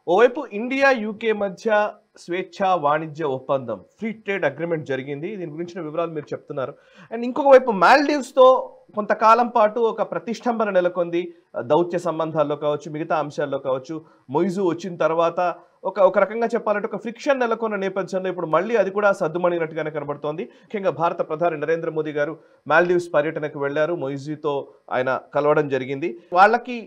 ఓవైపు India, UK మధ్య స్వేచ్ఛా వాణిజ్య ఒప్పందం ఫ్రీ ట్రేడ్ అగ్రిమెంట్ జరిగింది. దీని గురించిన వివరాలు మీరు చెప్తున్నారు. అండ్ ఇంకొక వైపు మాల్దీవ్స్‌తో కొంతకాలం పాటు ఒక ప్రతిష్టంభన నెలకొంది. దౌత్య సంబంధాల్లో కావచ్చు, మిగతా అంశాల్లో కావచ్చు. మొయిజు వచ్చిన తర్వాత ఒక రకంగా చెప్పాలంటే ఒక ఫ్రిక్షన్ నెలకొన్న నేపథ్యంలో ఇప్పుడు మళ్ళీ అది కూడా సద్దుమణిగినట్టుగానే కనబడుతోంది. ముఖ్యంగా భారత ప్రధాని నరేంద్ర మోదీ గారు మాల్దీవ్స్ పర్యటనకు వెళ్లారు. మొయిజీతో ఆయన కలవడం జరిగింది. వాళ్ళకి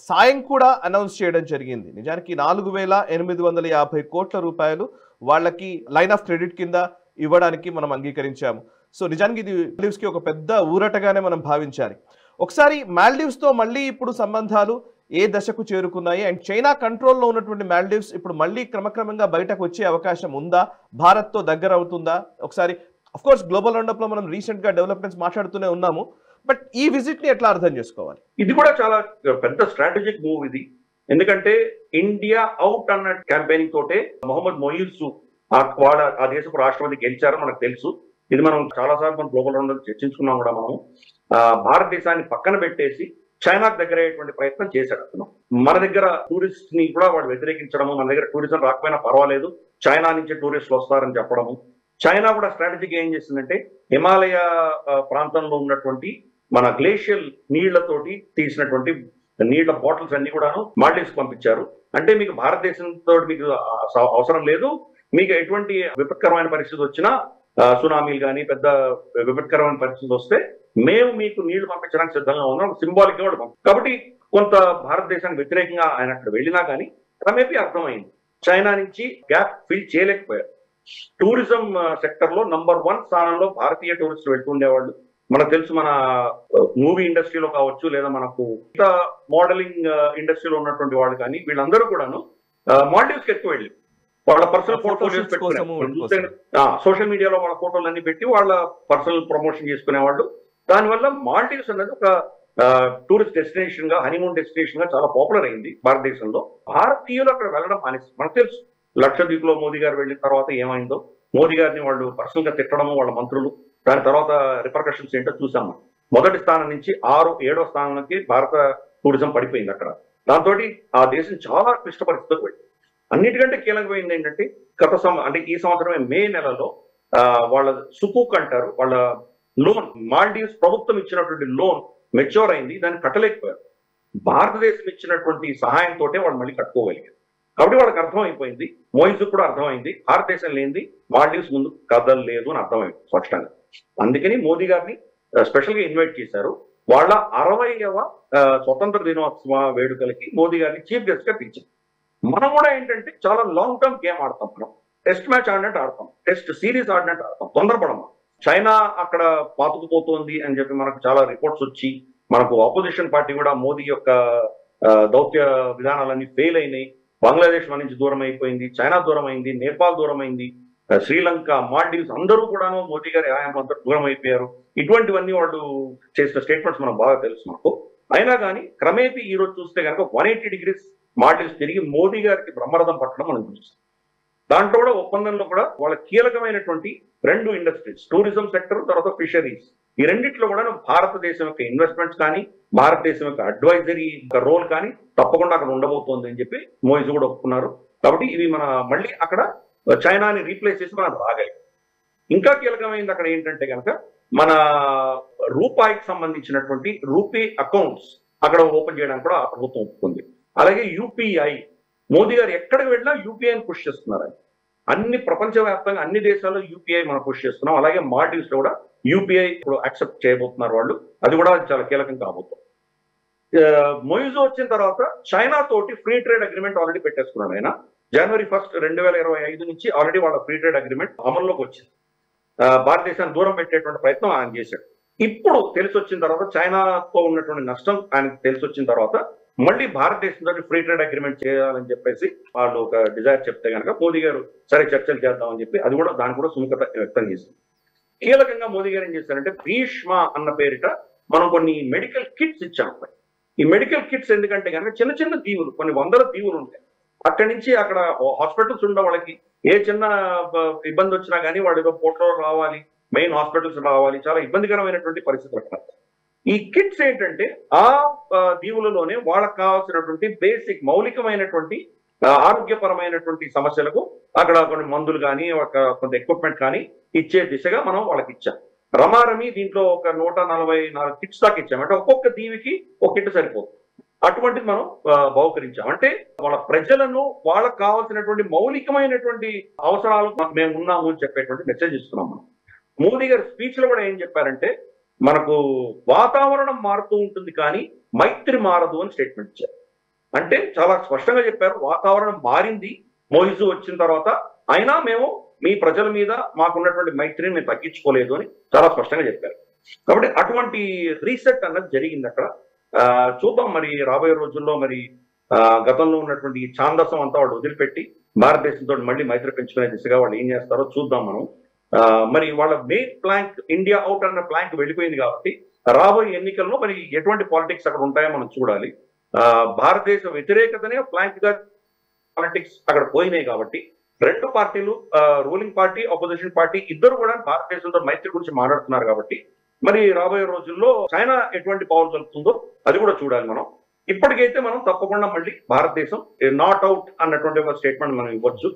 సాయం కూడా అనౌన్స్ చేయడం జరిగింది. నిజానికి 4,850 కోట్ల రూపాయలు వాళ్ళకి లైన్ ఆఫ్ క్రెడిట్ కింద ఇవ్వడానికి మనం అంగీకరించాము. సో నిజానికి ఇది మాల్దీవ్స్‌కి ఒక పెద్ద ఊరటగానే మనం భావించాలి. ఒకసారి మాల్దీవ్స్‌తో మళ్ళీ ఇప్పుడు సంబంధాలు ఏ దశకు చేరుకున్నాయి? అండ్ చైనా కంట్రోల్‌లో ఉన్నటువంటి మాల్దీవ్స్ ఇప్పుడు మళ్ళీ క్రమక్రమంగా బయటకు వచ్చే అవకాశం ఉందా? భారత్‌తో దగ్గర అవుతుందా? ఒకసారి ఆఫ్‌కోర్స్ గ్లోబల్ రౌండప్‌లో మనం రీసెంట్‌గా డెవలప్‌మెంట్స్ మాట్లాడుతూనే ఉన్నాము. బట్ ఈ విజిట్‌ని ఎట్లా అర్థం చేసుకోవాలి? ఇది కూడా చాలా పెద్ద స్ట్రాటజిక్ మూవ్ ఇది. ఎందుకంటే ఇండియా అవుట్ అన్న క్యాంపెయినింగ్ తోటే మొహమ్మద్ మొయిజ్ వాళ్ళ ఆ దేశపు రాష్ట్రపతి గెలిచారో మనకు తెలుసు. ఇది మనం చాలాసార్లు మనం గ్లోబల్ రౌండ్ చర్చించుకున్నాం కూడా మనం. భారతదేశాన్ని పక్కన పెట్టేసి చైనాకు దగ్గర అయ్యేటువంటి ప్రయత్నం చేశాడు అతను. మన దగ్గర టూరిస్ట్ ని కూడా వాళ్ళు వ్యతిరేకించడము, మన దగ్గర టూరిజం రాకపోయినా పర్వాలేదు, చైనా నుంచి టూరిస్టులు వస్తారని చెప్పడము. చైనా కూడా స్ట్రాటజీగా ఏం చేసిందంటే హిమాలయ ప్రాంతంలో ఉన్నటువంటి మన గ్లేషియల్ నీళ్లతోటి తీసినటువంటి నీళ్ల బాటిల్స్ అన్ని కూడాను మాల్దీవ్స్ పంపించారు. అంటే మీకు భారతదేశంతో మీకు అవసరం లేదు, మీకు ఎటువంటి విపత్కరమైన పరిస్థితి వచ్చినా, సునామీలు కానీ పెద్ద విపత్కరమైన పరిస్థితి వస్తే మేము మీకు నీళ్లు పంపించడానికి సిద్ధంగా ఉన్నాం, సింబాలిక్ గా కూడా. కాబట్టి కొంత భారతదేశానికి వ్యతిరేకంగా ఆయన అక్కడ వెళ్ళినా కానీ క్రమేపీ అర్థమైంది చైనా నుంచి గ్యాప్ ఫిల్ చేయలేకపోయారు. టూరిజం సెక్టర్ లో నంబర్ 1 స్థానంలో భారతీయ టూరిస్టులు వెళ్తుండేవాళ్ళు. మనకు తెలుసు, మన మూవీ ఇండస్ట్రీలో కావచ్చు, లేదా మనకు మోడలింగ్ ఇండస్ట్రీలో ఉన్నటువంటి వాళ్ళు కానీ వీళ్ళందరూ కూడాను మాల్దీవ్స్ కి ఎక్కువ వెళ్ళి వాళ్ళ పర్సనల్ పోర్ట్ఫోలియోస్ పెట్టుకునే, సోషల్ మీడియాలో వాళ్ళ ఫోటోలు అన్ని పెట్టి వాళ్ళ పర్సనల్ ప్రమోషన్ చేసుకునేవాళ్ళు. దానివల్ల మాల్దీవ్స్ అనేది ఒక టూరిస్ట్ డెస్టినేషన్ గా, హనీమూన్ డెస్టినేషన్ గా చాలా పాపులర్ అయింది భారతదేశంలో. భారతీయులు అక్కడ వెళ్ళడం మానేసి, మనకు తెలుసు లక్షద్వీప్ లో మోదీ గారు వెళ్ళిన తర్వాత ఏమైందో. మోదీ గారిని వాళ్ళు పర్సనల్ గా తిట్టడము వాళ్ళ మంత్రులు, దాని తర్వాత రిపర్కషన్స్ ఏంటో చూసాము. మొదటి స్థానం నుంచి 6, 7వ స్థానానికి భారత టూరిజం పడిపోయింది అక్కడ. దాంతో ఆ దేశం చాలా క్లిష్ట పరిస్థితులకు వెళ్ళింది. అన్నిటికంటే కీలకమైంది ఏంటంటే అంటే ఈ సంవత్సరమే మే నెలలో వాళ్ళ సుకూక్ అంటారు, వాళ్ళ లోన్, మాల్దీవ్స్ ప్రభుత్వం ఇచ్చినటువంటి లోన్ మెచ్యూర్ అయింది, దాన్ని కట్టలేకపోయారు. భారతదేశం ఇచ్చినటువంటి సహాయంతో వాళ్ళు మళ్ళీ కట్టుకోగలిగారు. కాబట్టి వాళ్ళకి అర్థమైపోయింది, మోయిజ్ కూడా అర్థమైంది, భారతదేశం లేనిది మాల్దీవ్స్ ముందు కదలలేదు అని అర్థమైంది స్పష్టంగా. అందుకని మోదీ గారిని స్పెషల్ గా ఇన్వైట్ చేశారు. వాళ్ళ 60వ స్వతంత్ర దినోత్సవ వేడుకలకి మోదీ గారిని చీఫ్ గెస్ట్ గా పిలిచారు. మనం కూడా ఏంటంటే చాలా లాంగ్ టర్మ్ గేమ్ ఆడతాం. మనం టెస్ట్ మ్యాచ్ ఆడినట్టు ఆడతాం, టెస్ట్ సిరీస్ ఆడినట్టు ఆడతాం, తొందరపడమా. చైనా అక్కడ పాతుకుపోతోంది అని చెప్పి మనకు చాలా రిపోర్ట్స్ వచ్చి, మనకు ఆపోజిషన్ పార్టీ కూడా మోదీ యొక్క దౌత్య విధానాలన్నీ ఫెయిల్ అయినాయి, బంగ్లాదేశ్ మన నుంచి దూరం అయిపోయింది, చైనా దూరం అయింది, నేపాల్ దూరం అయింది, శ్రీలంక, మాల్దీవ్స్ అందరూ కూడాను మోదీ గారి హయాంలో అంతా దూరం అయిపోయారు. ఇటువంటివన్నీ వాళ్ళు చేసిన స్టేట్మెంట్స్ మనకు బాగా తెలుసు మనకు. అయినా కానీ క్రమేపీ ఈ రోజు చూస్తే కనుక 180 degrees మాల్దీవ్స్ తిరిగి మోదీ గారికి బ్రహ్మరథం పట్టడం మనం చూస్తాం. దాంట్లో కూడా ఒప్పందంలో కూడా వాళ్ళ కీలకమైనటువంటి 2 ఇండస్ట్రీస్, టూరిజం సెక్టర్, తర్వాత ఫిషరీస్, ఈ రెండిట్లో కూడా భారతదేశం యొక్క ఇన్వెస్ట్మెంట్స్ కానీ, భారతదేశం యొక్క అడ్వైజరీ రోల్ కానీ తప్పకుండా అక్కడ ఉండబోతోంది అని చెప్పి మోయిజ్ కూడా ఒప్పుకున్నారు. కాబట్టి ఇవి మన మళ్ళీ అక్కడ చైనాని రీప్లేస్ చేసి మనం రాగాలి. ఇంకా కీలకమైంది అక్కడ ఏంటంటే కనుక మన రూపాయికి సంబంధించినటువంటి రూపీ అకౌంట్స్ అక్కడ ఓపెన్ చేయడానికి కూడా ప్రభుత్వం ఒప్పుకుంది. అలాగే యూపీఐ, మోదీ గారు ఎక్కడికి వెళ్ళినా యూపీఐని పుష్ చేస్తున్నారు. అన్ని ప్రపంచవ్యాప్తంగా అన్ని దేశాల్లో యూపీఐ మనం పుష్ చేస్తున్నాం. అలాగే మాల్దీవ్స్ లో కూడా యూపీఐ ఇప్పుడు యాక్సెప్ట్ చేయబోతున్నారు వాళ్ళు. అది కూడా చాలా కీలకం కాబోతుంది. మొయిజ్ వచ్చిన తర్వాత చైనా తోటి ఫ్రీ ట్రేడ్ అగ్రిమెంట్ ఆల్రెడీ పెట్టేసుకున్నాడు ఆయన. January 1, 2025 నుంచి ఆల్రెడీ వాళ్ళ ఫ్రీ ట్రేడ్ అగ్రిమెంట్ అమల్లోకి వచ్చింది. భారతదేశాన్ని దూరం పెట్టేటువంటి ప్రయత్నం ఆయన చేశాడు. ఇప్పుడు తెలిసి వచ్చిన తర్వాత, చైనాతో ఉన్నటువంటి నష్టం ఆయనకు తెలిసి వచ్చిన తర్వాత మళ్ళీ భారతదేశంతో ఫ్రీ ట్రేడ్ అగ్రిమెంట్ చేయాలని చెప్పేసి వాళ్ళు ఒక డిజైర్ చెప్తే కనుక మోదీ గారు సరే చర్చలు చేద్దామని చెప్పి అది కూడా దానికి కూడా సుముఖత వ్యక్తం చేసింది. కీలకంగా మోదీ గారు ఏం చేశారంటే భీష్మ అన్న పేరిట మనం కొన్ని మెడికల్ కిట్స్ ఇచ్చాం. ఈ మెడికల్ కిట్స్ ఎందుకంటే కనుక చిన్న చిన్న దీవులు, కొన్ని వందల దీవులు ఉంటాయి, అక్కడి నుంచి అక్కడ హాస్పిటల్స్ ఉండే వాళ్ళకి ఏ చిన్న ఇబ్బంది వచ్చినా కానీ వాళ్ళు ఏదో పోర్ట్లో రావాలి, మెయిన్ హాస్పిటల్స్ రావాలి, చాలా ఇబ్బందికరమైనటువంటి పరిస్థితులు అక్కడ. ఈ కిట్స్ ఏంటంటే ఆ దీవులలోనే వాళ్ళకి కావాల్సినటువంటి బేసిక్ మౌలికమైనటువంటి ఆరోగ్యపరమైనటువంటి సమస్యలకు అక్కడ కొన్ని మందులు కానీ కొంత ఎక్విప్మెంట్ కానీ ఇచ్చే దిశగా మనం వాళ్ళకి ఇచ్చాం. రమారమి దీంట్లో ఒక 144 కిట్స్ దాకా ఇచ్చాం. అంటే ఒక్కొక్క దీవికి ఒక కిట్ సరిపోతుంది. అటువంటిది మనం బహుకరించాం. అంటే వాళ్ళ ప్రజలను వాళ్ళకు కావాల్సినటువంటి మౌలికమైనటువంటి అవసరాలు మేము ఉన్నాము అని చెప్పేటువంటి మెసేజ్ ఇస్తున్నాం మనం. మోదీ గారి స్పీచ్ లో కూడా ఏం చెప్పారంటే, మనకు వాతావరణం మారుతూ ఉంటుంది కానీ మైత్రి మారదు అని స్టేట్మెంట్ ఇచ్చారు. అంటే చాలా స్పష్టంగా చెప్పారు, వాతావరణం మారింది మోయిజు వచ్చిన తర్వాత, అయినా మేము మీ ప్రజల మీద మాకున్నటువంటి మైత్రిని మేము తగ్గించుకోలేదు అని చాలా స్పష్టంగా చెప్పారు. కాబట్టి అటువంటి రీసెట్ అన్నది జరిగింది అక్కడ. చూద్దాం మరి రాబోయే రోజుల్లో మరి గతంలో ఉన్నటువంటి ఈ ఛాందసం అంతా వాళ్ళు వదిలిపెట్టి భారతదేశంతో మళ్ళీ మైత్రి పెంచుకునే దిశగా వాళ్ళు ఏం చేస్తారో చూద్దాం మనం. మరి వాళ్ళ మెయిన్ ప్లాంక్ ఇండియా అవుట్ అన్న ప్లాంక్ వెళ్ళిపోయింది కాబట్టి రాబోయే ఎన్నికల్లో మరి ఎటువంటి పాలిటిక్స్ అక్కడ ఉంటాయో మనం చూడాలి. భారతదేశ వ్యతిరేకతనే ప్లాంక్ గా పాలిటిక్స్ అక్కడ పోయినాయి కాబట్టి రెండు పార్టీలు, రూలింగ్ పార్టీ, అపోజిషన్ పార్టీ ఇద్దరు కూడా భారతదేశంతో మైత్రి గురించి మాట్లాడుతున్నారు కాబట్టి మరి రాబోయే రోజుల్లో చైనా ఎటువంటి పవర్ జరుపుతుందో అది కూడా చూడాలి మనం. ఇప్పటికైతే మనం తప్పకుండా మళ్ళీ భారతదేశం నాట్ అవుట్ అన్నటువంటి ఒక స్టేట్మెంట్ మనం ఇవ్వచ్చు.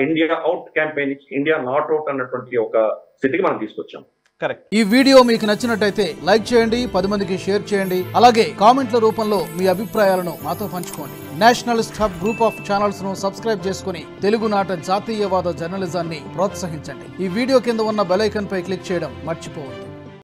ఇండియా అవుట్ క్యాంపెయిన్ ఇచ్చి ఇండియా నాట్ అవుట్ అన్నటువంటి ఒక స్థితికి మనం తీసుకొచ్చాం. కరెక్ట్. ఈ వీడియో మీకు నచ్చినట్టయితే లైక్ చేయండి, 10 మందికి షేర్ చేయండి. అలాగే కామెంట్ల రూపంలో మీ అభిప్రాయాలను మాతో పంచుకోండి. Nationalist hub group of channels ను సబ్స్క్రైబ్ చేసుకుని తెలుగునాట జాతీయవాద జర్నలిజాన్ని ప్రోత్సహించండి. ఈ వీడియో కింద ఉన్న బెల్ ఐకాన్ పై క్లిక్ చేయడం మర్చిపోవద్దు.